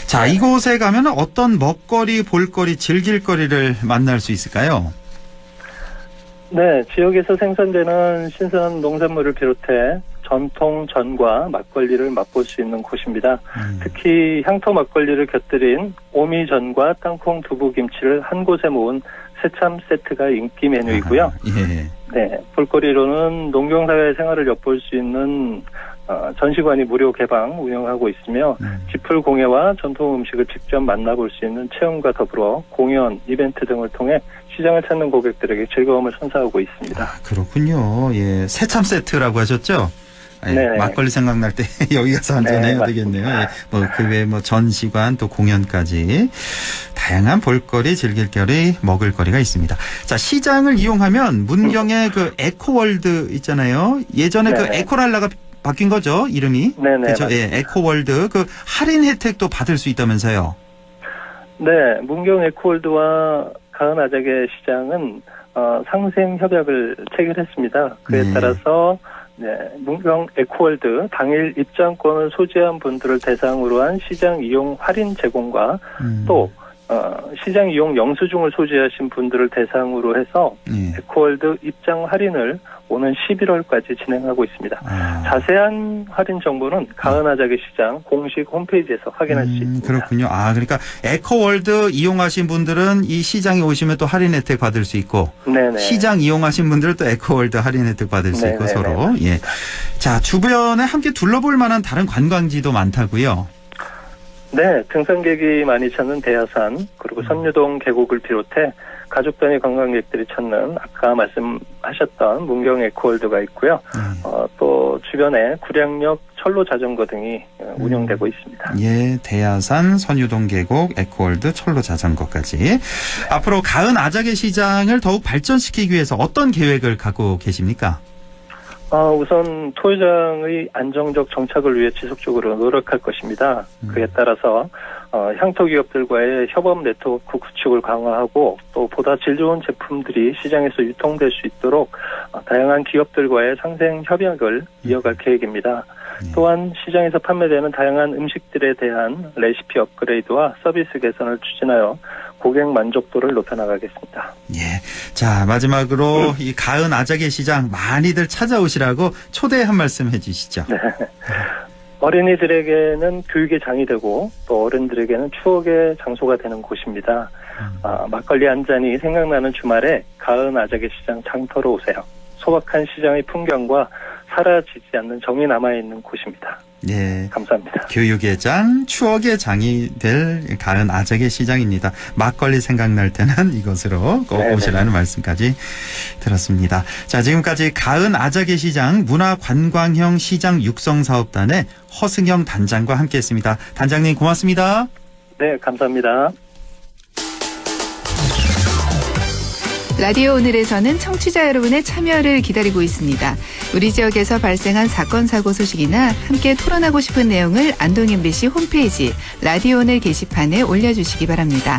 자, 이곳에 가면 어떤 먹거리, 볼거리, 즐길거리를 만날 수 있을까요? 네, 지역에서 생산되는 신선한 농산물을 비롯해 전통 전과 막걸리를 맛볼 수 있는 곳입니다. 특히 향토 막걸리를 곁들인 오미전과 땅콩 두부김치를 한 곳에 모은 새참 세트가 인기 메뉴이고요. 예. 네, 볼거리로는 농경사회 생활을 엿볼 수 있는 전시관이 무료 개방 운영하고 있으며 지풀 공예와 전통 음식을 직접 만나볼 수 있는 체험과 더불어 공연, 이벤트 등을 통해 시장을 찾는 고객들에게 즐거움을 선사하고 있습니다. 그렇군요. 예, 새참 세트라고 하셨죠? 예, 막걸리 생각날 때 여기 가서 한잔 해야 되겠네요. 예, 그 외에 전시관 또 공연까지 다양한 볼거리, 즐길거리, 먹을거리가 있습니다. 자, 시장을 이용하면 문경의 그 에코월드 있잖아요. 예전에 그 에코랄라가 바뀐 거죠, 이름이. 네네. 그렇죠. 예, 에코월드 그 할인 혜택도 받을 수 있다면서요. 네, 문경 에코월드와 가은 아재개 시장은 상생 협약을 체결했습니다. 그에 따라서 문경 에코월드 당일 입장권을 소지한 분들을 대상으로 한 시장 이용 할인 제공과 또 시장 이용 영수증을 소지하신 분들을 대상으로 해서 에코월드 입장 할인을 오는 11월까지 진행하고 있습니다. 자세한 할인 정보는 가은 아재개 시장 공식 홈페이지에서 확인할 수 있습니다. 그렇군요. 그러니까 에코월드 이용하신 분들은 이 시장에 오시면 또 할인 혜택 받을 수 있고, 네네. 시장 이용하신 분들은 또 에코월드 할인 혜택 받을 수 있고 서로. 예. 자, 주변에 함께 둘러볼 만한 다른 관광지도 많다고요. 네, 등산객이 많이 찾는 대야산, 그리고 선유동 계곡을 비롯해 가족 단위 관광객들이 찾는 아까 말씀하셨던 문경 에코월드가 있고요. 또 주변에 구량역 철로 자전거 등이 운영되고 있습니다. 예, 대야산, 선유동 계곡, 에코월드, 철로 자전거까지. 앞으로 가은 아재개 시장을 더욱 발전시키기 위해서 어떤 계획을 갖고 계십니까? 우선 토요장의 안정적 정착을 위해 지속적으로 노력할 것입니다. 그에 따라서 향토 기업들과의 협업 네트워크 구축을 강화하고 또 보다 질 좋은 제품들이 시장에서 유통될 수 있도록 다양한 기업들과의 상생 협약을 이어갈 계획입니다. 또한 시장에서 판매되는 다양한 음식들에 대한 레시피 업그레이드와 서비스 개선을 추진하여 고객 만족도를 높여나가겠습니다. 예. 자, 마지막으로 이 가은 아재개 시장 많이들 찾아오시라고 초대 한 말씀 해주시죠. 네. 어린이들에게는 교육의 장이 되고 또 어른들에게는 추억의 장소가 되는 곳입니다. 막걸리 한 잔이 생각나는 주말에 가은 아재개 시장 장터로 오세요. 소박한 시장의 풍경과 사라지지 않는 정이 남아있는 곳입니다. 예. 감사합니다. 교육의 장, 추억의 장이 될 가은 아재개 시장입니다. 막걸리 생각날 때는 이곳으로 꼭 오시라는 말씀까지 들었습니다. 자, 지금까지 가은 아재개 시장 문화관광형 시장 육성사업단의 허승영 단장과 함께했습니다. 단장님 고맙습니다. 네, 감사합니다. 라디오 오늘에서는 청취자 여러분의 참여를 기다리고 있습니다. 우리 지역에서 발생한 사건 사고 소식이나 함께 토론하고 싶은 내용을 안동 MBC 홈페이지 라디오 오늘 게시판에 올려주시기 바랍니다.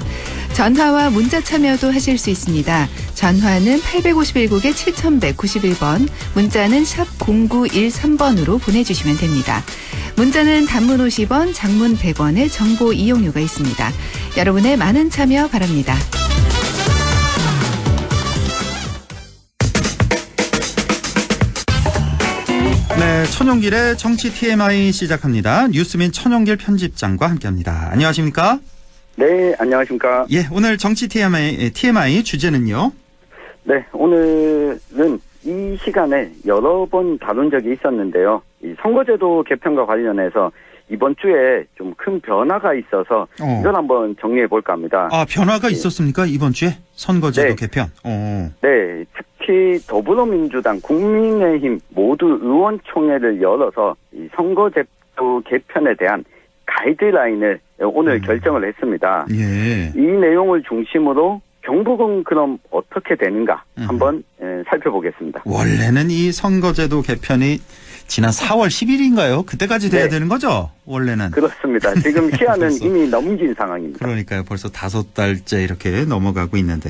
전화와 문자 참여도 하실 수 있습니다. 전화는 851국에 7191번, 문자는 샵 0913번으로 보내주시면 됩니다. 문자는 단문 50원, 장문 100원의 정보 이용료가 있습니다. 여러분의 많은 참여 바랍니다. 네, 천용길의 정치 TMI 시작합니다. 뉴스민 천용길 편집장과 함께합니다. 안녕하십니까? 네, 안녕하십니까? 예, 오늘 정치 TMI 주제는요? 네, 오늘은 이 시간에 여러 번 다룬 적이 있었는데요. 이 선거제도 개편과 관련해서 이번 주에 좀 큰 변화가 있어서 이걸 한번 정리해 볼까 합니다. 변화가 있었습니까? 이번 주에? 선거제도 개편. 네, 특히 더불어민주당, 국민의힘 모두 의원총회를 열어서 이 선거제도 개편에 대한 가이드라인을 오늘 결정을 했습니다. 예. 이 내용을 중심으로 경북은 그럼 어떻게 되는가 한번 살펴보겠습니다. 원래는 이 선거제도 개편이 지난 4월 10일인가요? 그때까지 돼야 되는 거죠? 원래는. 그렇습니다. 지금 시한은 이미 넘긴 상황입니다. 그러니까요. 벌써 5달째 이렇게 넘어가고 있는데.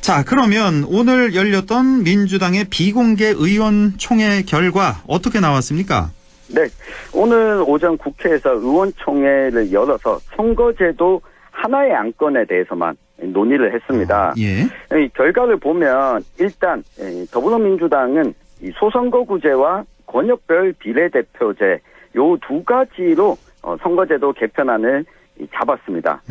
자, 그러면 오늘 열렸던 민주당의 비공개 의원총회 결과 어떻게 나왔습니까? 네. 오늘 오전 국회에서 의원총회를 열어서 선거제도 하나의 안건에 대해서만 논의를 했습니다. 예. 이 결과를 보면 일단 더불어민주당은 이 소선거구제와 권역별 비례대표제 요 두 가지로 선거제도 개편안을 잡았습니다.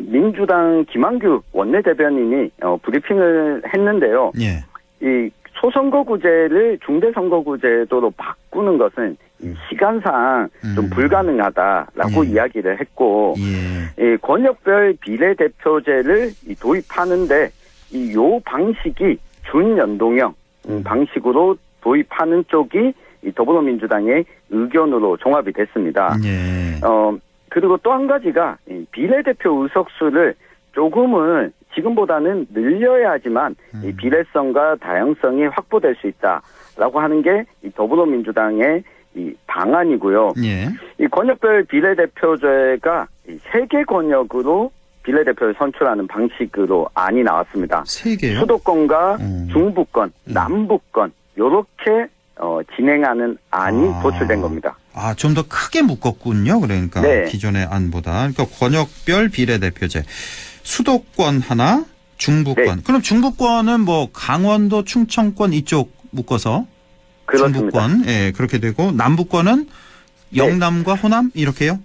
민주당 김한규 원내대변인이 브리핑을 했는데요. 예. 이 소선거구제를 중대선거구제도로 바꾸는 것은 이 시간상 좀 불가능하다라고 이야기를 했고, 이 권역별 비례대표제를 도입하는데 요 방식이 준연동형 방식으로 도입하는 쪽이 이 더불어민주당의 의견으로 종합이 됐습니다. 그리고 또 한 가지가 이 비례대표 의석수를 조금은 지금보다는 늘려야 하지만 이 비례성과 다양성이 확보될 수 있다라고 하는 게 이 더불어민주당의 이 방안이고요. 이 권역별 비례대표제가 3개 권역으로 비례대표를 선출하는 방식으로 안이 나왔습니다. 3개요? 수도권과 중부권, 남부권 요렇게 진행하는 안이 도출된 겁니다. 아, 좀 더 크게 묶었군요. 그러니까 네. 기존의 안보다. 그러니까 권역별 비례대표제. 수도권 하나, 중부권. 네. 그럼 중부권은 뭐 강원도, 충청권 이쪽 묶어서 그렇습니다. 중부권, 예, 그렇게 되고 남부권은 영남과 호남 이렇게요?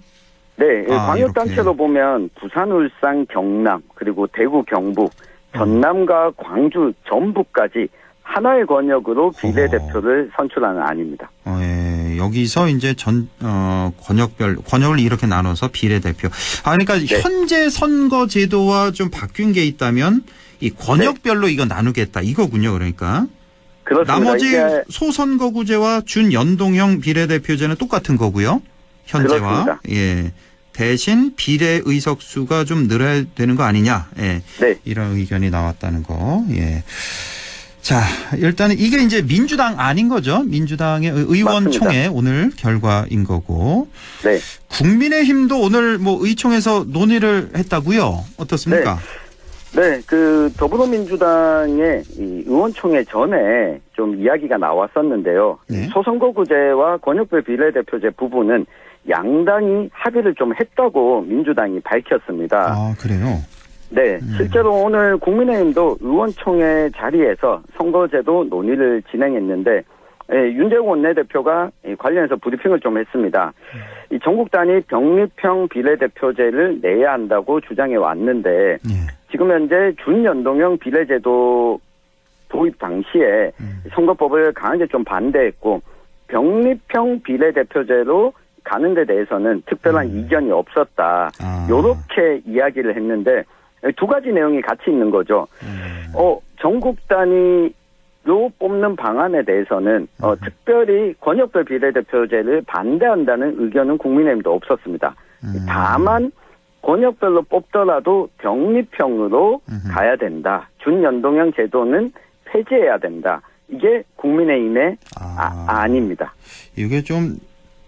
네, 아, 광역단체로 이렇게. 보면 부산, 울산, 경남 그리고 대구, 경북, 전남과 광주, 전북까지 하나의 권역으로 비례대표를 선출하는 안입니다. 예, 여기서 이제 권역을 이렇게 나눠서 비례대표. 아, 그러니까 현재 선거 제도와 좀 바뀐 게 있다면 이 권역별로 이거 나누겠다 이거군요. 그러니까. 그렇습니다. 나머지 소선거구제와 준연동형 비례대표제는 똑같은 거고요. 현재와. 그렇습니다. 예. 대신 비례 의석수가 좀 늘어야 되는 거 아니냐. 예. 네. 이런 의견이 나왔다는 거. 예. 자, 일단은 이게 이제 민주당 아닌 거죠. 민주당의 의원총회 오늘 결과인 거고. 네. 국민의힘도 오늘 뭐 의총에서 논의를 했다고요. 어떻습니까? 네, 그 더불어민주당의 이 의원총회 전에 좀 이야기가 나왔었는데요. 네. 소선거구제와 권역별 비례대표제 부분은 양당이 합의를 좀 했다고 민주당이 밝혔습니다. 아, 그래요? 네, 실제로 오늘 국민의힘도 의원총회 자리에서 선거제도 논의를 진행했는데 윤재욱 원내대표가 관련해서 브리핑을 좀 했습니다. 이 전국 단위 병립형 비례대표제를 내야 한다고 주장해 왔는데 지금 현재 준연동형 비례제도 도입 당시에 선거법을 강하게 좀 반대했고 병립형 비례대표제로 가는 데 대해서는 특별한 이견이 없었다. 요렇게 이야기를 했는데 두 가지 내용이 같이 있는 거죠. 전국 단위로 뽑는 방안에 대해서는 특별히 권역별 비례대표제를 반대한다는 의견은 국민의힘도 없었습니다. 다만 권역별로 뽑더라도 병립형으로 가야 된다. 준연동형 제도는 폐지해야 된다. 이게 국민의힘의 안입니다. 이게 좀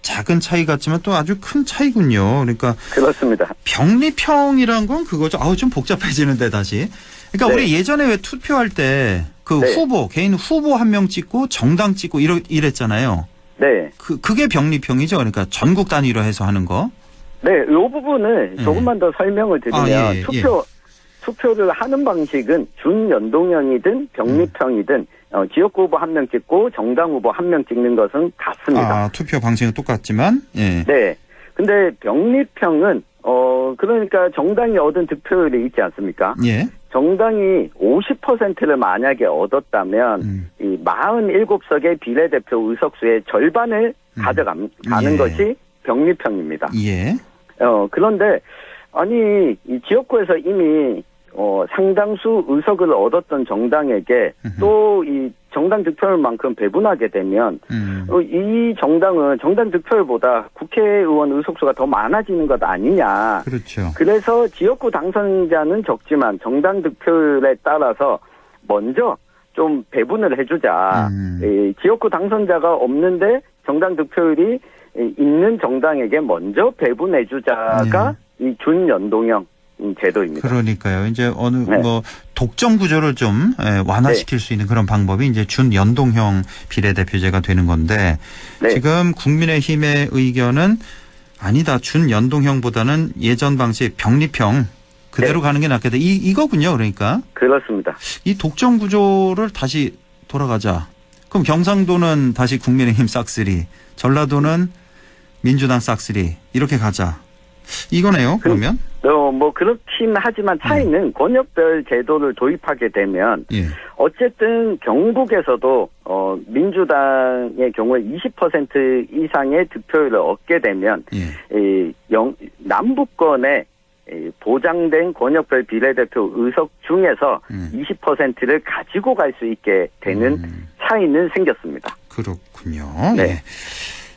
작은 차이 같지만 또 아주 큰 차이군요. 그러니까 그렇습니다. 병립형이란 건 그거죠. 좀 복잡해지는데 다시. 그러니까 우리 예전에 왜 투표할 때 그 후보, 개인 후보 한 명 찍고 정당 찍고 이랬잖아요. 네. 그게 병립형이죠. 그러니까 전국 단위로 해서 하는 거. 네, 이 부분을 조금만 더 설명을 드리면 투표를 하는 방식은 준연동형이든 병립형이든 지역구 후보 한 명 찍고 정당 후보 한 명 찍는 것은 같습니다. 투표 방식은 똑같지만. 예. 네. 근데 병립형은 그러니까 정당이 얻은 득표율이 있지 않습니까? 예. 정당이 50%를 만약에 얻었다면 이 47석의 비례대표 의석수의 절반을 가져가는 것이 병립형입니다. 예. 그런데 아니 이 지역구에서 이미 상당수 의석을 얻었던 정당에게 또 이 정당 득표율만큼 배분하게 되면 이 정당은 정당 득표율보다 국회의원 의석수가 더 많아지는 것 아니냐. 그렇죠. 그래서 지역구 당선자는 적지만 정당 득표율에 따라서 먼저 좀 배분을 해주자. 지역구 당선자가 없는데 정당 득표율이 있는 정당에게 먼저 배분해주자가 이 준연동형 제도입니다. 그러니까요. 이제 뭐 독점 구조를 좀 완화시킬 수 있는 그런 방법이 이제 준연동형 비례대표제가 되는 건데 지금 국민의힘의 의견은 아니다. 준연동형보다는 예전 방식 병립형 그대로 가는 게 낫겠다. 이거군요. 그러니까. 그렇습니다. 이 독점 구조를 다시 돌아가자. 그럼 경상도는 다시 국민의힘 싹쓸이, 전라도는 민주당 싹쓸이 이렇게 가자. 이거네요. 그러면? 뭐 그렇긴 하지만 차이는 권역별 제도를 도입하게 되면 어쨌든 경북에서도 민주당의 경우에 20% 이상의 득표율을 얻게 되면 남부권에 보장된 권역별 비례대표 의석 중에서 20%를 가지고 갈 수 있게 되는 차이는 생겼습니다. 그렇군요. 네.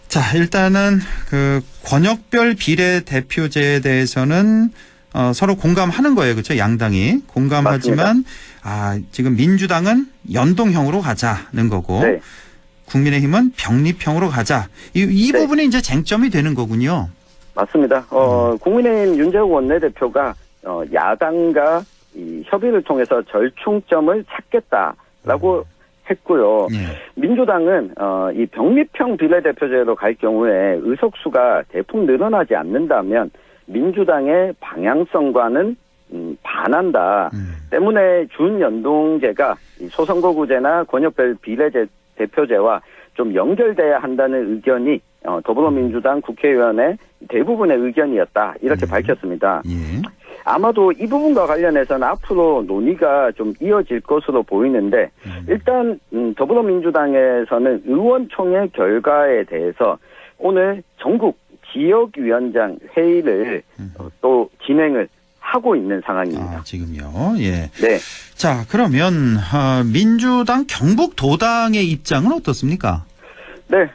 자, 일단은 그 권역별 비례대표제에 대해서는 서로 공감하는 거예요. 그렇죠? 양당이 공감하지만 지금 민주당은 연동형으로 가자는 거고 국민의힘은 병립형으로 가자. 이 부분이 이제 쟁점이 되는 거군요. 맞습니다. 국민의힘 윤재욱 원내대표가 야당과 이 협의를 통해서 절충점을 찾겠다라고 했고요. 민주당은 이 병립형 비례대표제로 갈 경우에 의석수가 대폭 늘어나지 않는다면 민주당의 방향성과는 반한다. 때문에 준연동제가 소선거구제나 권역별 비례대표제와 좀 연결돼야 한다는 의견이 더불어민주당 국회의원의 대부분의 의견이었다. 이렇게 밝혔습니다. 아마도 이 부분과 관련해서는 앞으로 논의가 좀 이어질 것으로 보이는데 일단 더불어민주당에서는 의원총회 결과에 대해서 오늘 전국 지역위원장 회의를 또 진행을 하고 있는 상황입니다. 지금요. 예. 네. 자, 그러면 민주당 경북도당의 입장은 어떻습니까? 네,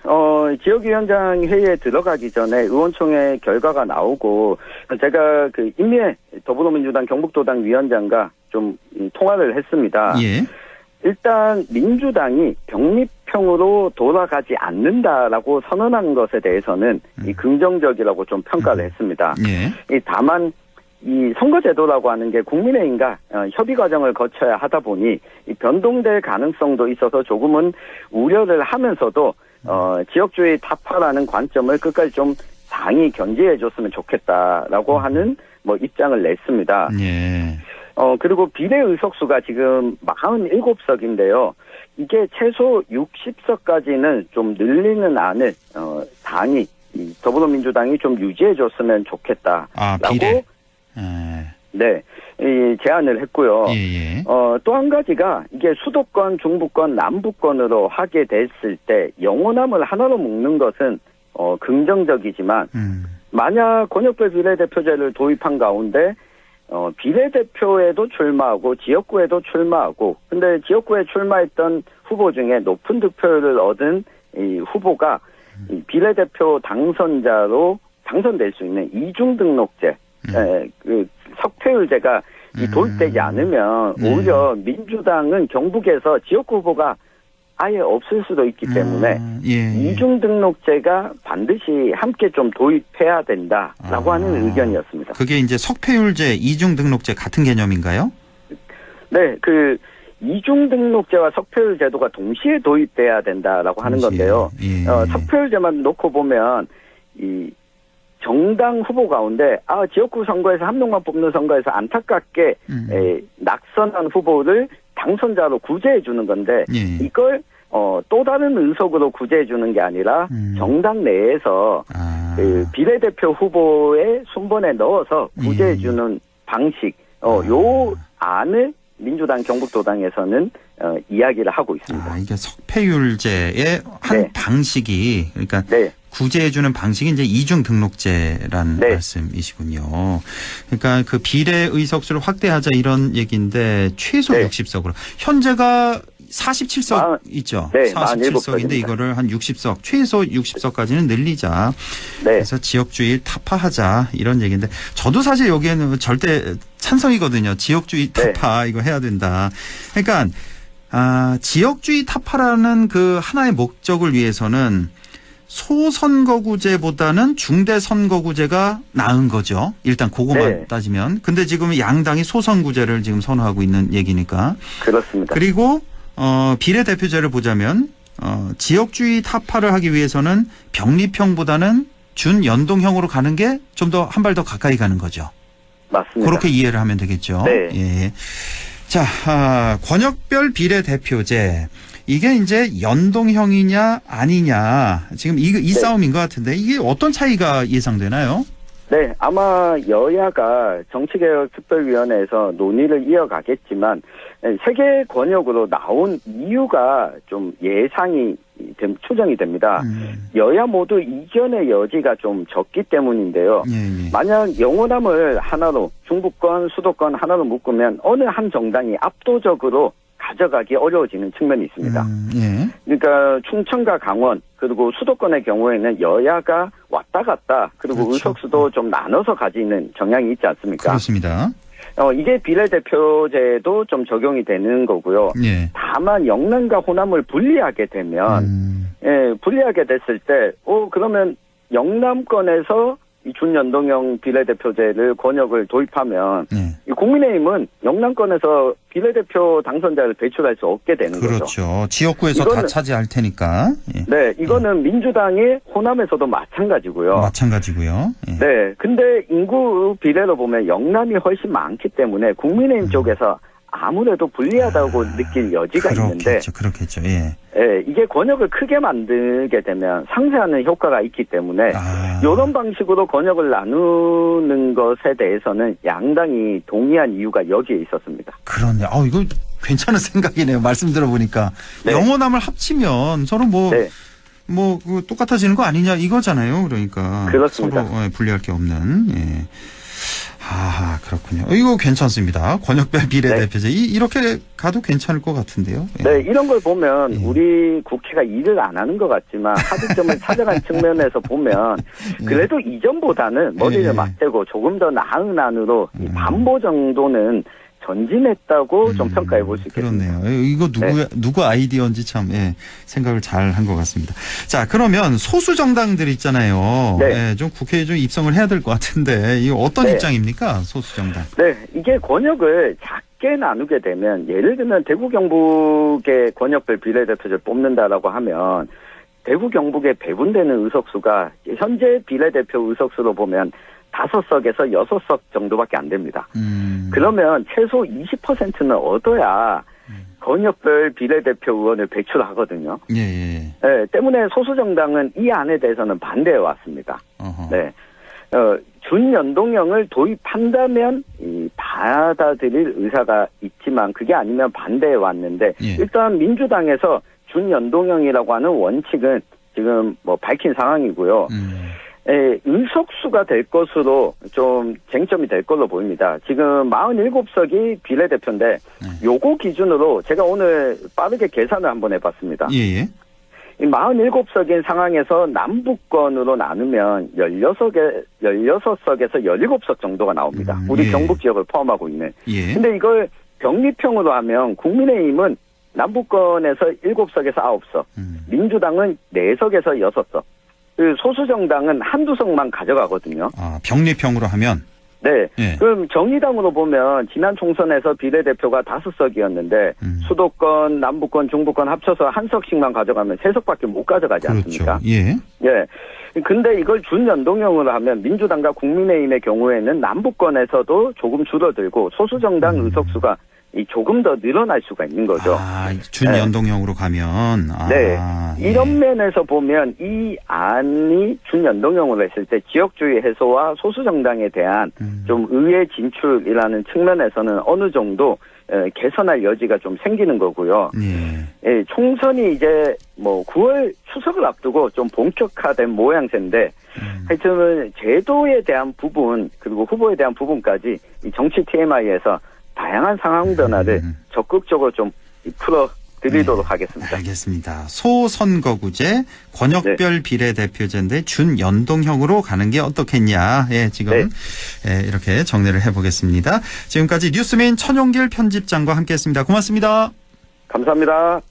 지역위원장 회의에 들어가기 전에 의원총회 결과가 나오고 제가 그 임미애 더불어민주당 경북도당 위원장과 좀 통화를 했습니다. 일단 민주당이 병립형으로 돌아가지 않는다라고 선언한 것에 대해서는 긍정적이라고 좀 평가를 했습니다. 다만 이 선거제도라고 하는 게 국민의힘과 협의 과정을 거쳐야 하다 보니 이 변동될 가능성도 있어서 조금은 우려를 하면서도 지역주의 타파라는 관점을 끝까지 좀 당이 견지해줬으면 좋겠다라고 하는 뭐 입장을 냈습니다. 그리고 비례 의석수가 지금 47석인데요. 이게 최소 60석까지는 좀 늘리는 안을 당이 더불어민주당이 좀 유지해줬으면 좋겠다라고 제안을 했고요. 또 한 가지가 이게 수도권, 중부권, 남부권으로 하게 됐을 때 영호남을 하나로 묶는 것은 긍정적이지만 만약 권역별 비례대표제를 도입한 가운데 비례대표에도 출마하고 지역구에도 출마하고 근데 지역구에 출마했던 후보 중에 높은 득표율을 얻은 이 후보가 이 비례대표 당선자로 당선될 수 있는 이중등록제 그 석패율제가 도입되지 않으면 오히려 민주당은 경북에서 지역구 후보가 아예 없을 수도 있기 때문에 이중등록제가 반드시 함께 좀 도입해야 된다라고 하는 의견이었습니다. 그게 이제 석패율제, 이중등록제 같은 개념인가요? 네, 그 이중등록제와 석패율제도가 동시에 도입돼야 된다라고 하는 건데요. 석패율제만 놓고 보면 이 정당 후보 가운데 지역구 선거에서 한 명만 뽑는 선거에서 안타깝게 낙선한 후보를 당선자로 구제해 주는 건데 이걸 또 다른 의석으로 구제해 주는 게 아니라 정당 내에서 그 비례대표 후보의 순번에 넣어서 구제해 주는 방식 요 안을 민주당 경북도당에서는 이야기를 하고 있습니다. 이게 석패율제의 한 방식이 그러니까 구제해주는 방식이 이제 이중 등록제란 말씀이시군요. 그러니까 그 비례 의석수를 확대하자 이런 얘기인데 최소 60석으로 현재가 47석 있죠. 47석인데 이거를 한 60석 최소 60석까지는 늘리자. 그래서 지역주의 타파하자 이런 얘기인데 저도 사실 여기에는 절대 찬성이거든요. 지역주의 타파 이거 해야 된다. 그러니까 지역주의 타파라는 그 하나의 목적을 위해서는 소선거구제보다는 중대선거구제가 나은 거죠. 일단 그거만 따지면. 근데 지금 양당이 소선구제를 지금 선호하고 있는 얘기니까. 그렇습니다. 그리고 비례대표제를 보자면 지역주의 타파를 하기 위해서는 병립형보다는 준연동형으로 가는 게 좀 더 한 발 더 가까이 가는 거죠. 맞습니다. 그렇게 이해를 하면 되겠죠. 자, 권역별 비례대표제. 이게 이제 연동형이냐 아니냐 지금 이 싸움인 것 같은데 이게 어떤 차이가 예상되나요? 네, 아마 여야가 정치개혁특별위원회에서 논의를 이어가겠지만 세계 권역으로 나온 이유가 좀 예상이 추정이 됩니다. 여야 모두 이견의 여지가 좀 적기 때문인데요. 만약 영호남을 하나로 중부권, 수도권 하나로 묶으면 어느 한 정당이 압도적으로 가져가기 어려워지는 측면이 있습니다. 그러니까 충청과 강원 그리고 수도권의 경우에는 여야가 왔다 갔다 그리고 그렇죠. 의석수도 좀 나눠서 가지는 경향이 있지 않습니까? 그렇습니다. 이게 비례대표제도 좀 적용이 되는 거고요. 다만 영남과 호남을 분리하게 되면 분리하게 됐을 때 그러면 영남권에서 이 준연동형 비례대표제를 권역을 도입하면 이 국민의힘은 영남권에서 비례대표 당선자를 배출할 수 없게 되는 거죠. 그렇죠. 지역구에서 다 차지할 테니까. 네, 이거는 민주당의 호남에서도 마찬가지고요. 마찬가지고요. 네, 근데 인구 비례로 보면 영남이 훨씬 많기 때문에 국민의힘 쪽에서 아무래도 불리하다고 느낄 여지가 있는데. 그렇겠죠. 예. 예, 이게 권역을 크게 만들게 되면 상쇄하는 효과가 있기 때문에 이런 방식으로 권역을 나누는 것에 대해서는 양당이 동의한 이유가 여기에 있었습니다. 그렇네요. 이거 괜찮은 생각이네요. 말씀 들어보니까. 네. 영호남을 합치면 서로 그 똑같아지는 거 아니냐 이거잖아요. 그러니까. 그렇습니다. 서로 불리할 게 없는. 예. 그렇군요. 이거 괜찮습니다. 권역별 비례대표제. 이렇게 가도 괜찮을 것 같은데요. 네, 이런 걸 보면 우리 국회가 일을 안 하는 것 같지만 합의점을 찾아간 측면에서 보면 그래도 이전보다는 머리를 맞대고 조금 더 나은 안으로 반보 정도는 전진했다고 좀 평가해 볼 수 있겠습니다. 그렇네요. 이거 누구 아이디어인지 참 생각을 잘 한 것 같습니다. 자, 그러면 소수 정당들 있잖아요. 좀 국회에 좀 입성을 해야 될 것 같은데 이거 어떤 입장입니까? 소수 정당. 네, 이게 권역을 작게 나누게 되면 예를 들면 대구 경북의 권역별 비례대표제를 뽑는다라고 하면 대구 경북에 배분되는 의석수가 현재 비례대표 의석수로 보면 5석에서 6석 정도밖에 안 됩니다. 그러면 최소 20%는 얻어야 권역별 비례대표 의원을 배출하거든요. 네, 때문에 소수정당은 이 안에 대해서는 반대해 왔습니다. 네, 준연동형을 도입한다면 받아들일 의사가 있지만 그게 아니면 반대해 왔는데 일단 민주당에서 준연동형이라고 하는 원칙은 지금 밝힌 상황이고요. 의석수가 될 것으로 좀 쟁점이 될 걸로 보입니다. 지금 47석이 비례대표인데 요거 기준으로 제가 오늘 빠르게 계산을 한번 해봤습니다. 이 47석인 상황에서 남북권으로 나누면 16석에서 17석 정도가 나옵니다. 우리 경북 지역을 포함하고 있는. 근데 이걸 병립형으로 하면 국민의힘은 남북권에서 7석에서 9석, 민주당은 4석에서 6석, 소수정당은 한두 석만 가져가거든요. 병립형으로 하면? 네. 그럼 정의당으로 보면 지난 총선에서 비례대표가 5석이었는데 수도권, 남북권, 중부권 합쳐서 한 석씩만 가져가면 3석밖에 못 가져가지 않습니까? 근데 이걸 준연동형으로 하면 민주당과 국민의힘의 경우에는 남북권에서도 조금 줄어들고 소수정당 의석수가 조금 더 늘어날 수가 있는 거죠. 준연동형으로 가면. 이런 면에서 보면 이 안이 준연동형으로 했을 때 지역주의 해소와 소수정당에 대한 좀 의회 진출이라는 측면에서는 어느 정도 개선할 여지가 좀 생기는 거고요. 총선이 이제 9월 추석을 앞두고 좀 본격화된 모양새인데 하여튼 제도에 대한 부분 그리고 후보에 대한 부분까지 이 정치 TMI에서 다양한 상황 변화를 적극적으로 좀 풀어드리도록 하겠습니다. 알겠습니다. 소선거구제 권역별 비례대표제인데 준연동형으로 가는 게 어떻겠냐. 지금 이렇게 정리를 해보겠습니다. 지금까지 뉴스메인 천용길 편집장과 함께했습니다. 고맙습니다. 감사합니다.